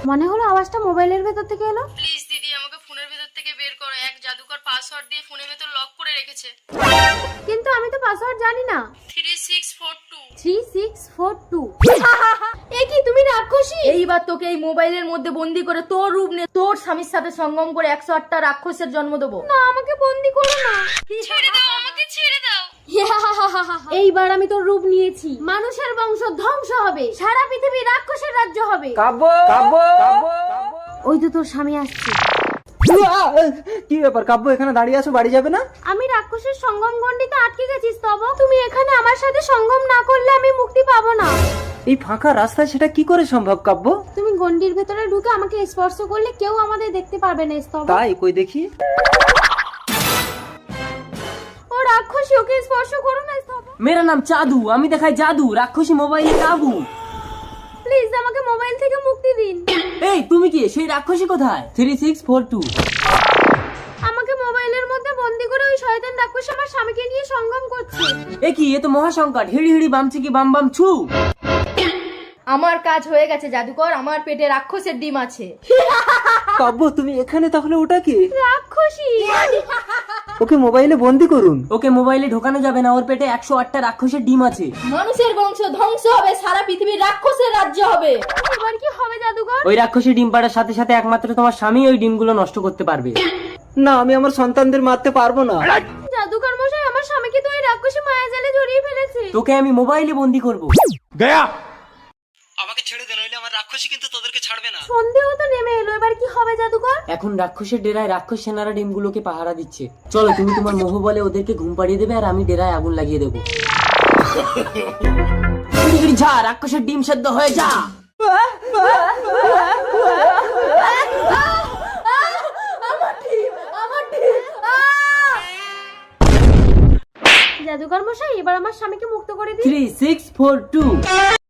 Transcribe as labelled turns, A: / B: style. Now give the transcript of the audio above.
A: মনে হলো আওয়াজটা মোবাইলের ভেতর থেকে এলো।
B: প্লিজ দিদি আমাকে ফোনের ভেতর থেকে বের করো। এক জাদুকর পাসওয়ার্ড দিয়ে ফোনের ভেতর লক করে রেখেছে।
A: কিন্তু আমি তো পাসওয়ার্ড জানি না।
B: 3642।
A: 3642 এ কি তুমি রাক্ষসী?
C: এইবার তোকে এই মোবাইলের মধ্যে বন্দি করে তোর রূপ নে তোর স্বামীর সাথে সঙ্গম করে 108টা রাক্ষসের জন্ম দেবো।
A: না, আমাকে বন্দি করো না।
B: ছেড়ে দাও আমাকে, ছেড়ে দাও।
A: এইবার আমি তোর রূপ নিয়েছি। মানুষের বংশ ধ্বংস হবে, সারা পৃথিবী রাক্ষসের রাজ্য হবে।
D: কাব্য কাব্য
A: ওই তো তোর স্বামী আসছে।
D: কি ব্যাপার কাব্য, এখানে দাঁড়িয়ে আছো, বাড়ি যাবে না?
A: আমি রাক্ষসের সঙ্গম গণ্ডিতে আটকে গেছি স্তব। তুমি এখানে আমার সাথে সঙ্গম না করলে আমি মুক্তি পাবো না।
D: এই ফাঁকা রাস্তায় সেটা কি করে সম্ভব কাব্য?
A: তুমি গণ্ডির ভেতরে ঢুকে আমাকে স্পর্শ করলে কেউ আমাদের দেখতে পারবে না স্তব।
D: তাই কই দেখি।
A: ও রাক্ষসী, ওকে স্পর্শ করো না স্তব।
C: মেরা নাম চাদু, আমি দেখাই জাদু, রাক্ষসী মোবাইলে কাবু।
A: প্লিজ আমাকে মোবাইল থেকে মুক্তি দিন।
C: এই তুমি কি সেই রাক্ষসী কোথায়? 3642।
A: আমাকে মোবাইলের মধ্যে বন্দি করে ওই শয়তান রাক্ষস আমার স্বামীকে নিয়ে সঙ্গম করছে।
C: এ কি, এ তো মহাসংকট। হিড়ি হিড়ি বামছি কি বাম বাম ছু। আমার কাজ হয়ে গেছে জাদুকর, আমার পেটে রাক্ষসের ডিম আছে।
D: কাব্য তুমি এখানে, তাহলে ওটা কি?
A: রাক্ষসী।
D: ওকে মোবাইলে বন্দি করুন।
C: ওকে মোবাইলে ঢোকানো যাবে না, ওর পেটে 108টা রাক্ষসের ডিম আছে। মানুষের বংশ ধ্বংস হবে, সারা পৃথিবীর রাক্ষসের রাজ্য হবে।
A: এবার কি হবে জাদুকর?
C: ওই রাক্ষসী ডিম পাড়ার সাথে সাথে একমাত্র তোমার স্বামী ওই ডিমগুলো নষ্ট করতে পারবে।
D: না, আমি আমার সন্তানদের মারতে পারবো না।
A: জাদুকর মশাই, আমার স্বামীকে তো ওই রাক্ষসী মায়াজালে জড়িয়ে ফেলেছে।
C: তোকে আমি মোবাইলে বন্দি করব।
D: আমাকে ছেড়ে দে, নইলে আমার রাক্ষসী কিন্তু তোদেরকে ছাড়বে না।
A: সন্দেহ তো নেমে এলো, এবার কি হবে জাদুকর?
C: এখন রাক্ষসের ডেরায় রাক্ষস সেনারা ডিমগুলোকে পাহারা দিচ্ছে। চলো, তুমি তোমার মোহ বলে ওদেরকে ঘুম পাড়িয়ে দেবে আর আমি ডেরায় আগুন লাগিয়ে দেবো। যা, রাক্ষসের ডিম সেদ্ধ হয়ে যা।
A: জাদুকর মশাই, এবার আমার স্বামীকে মুক্ত করে দিন।
C: 3642।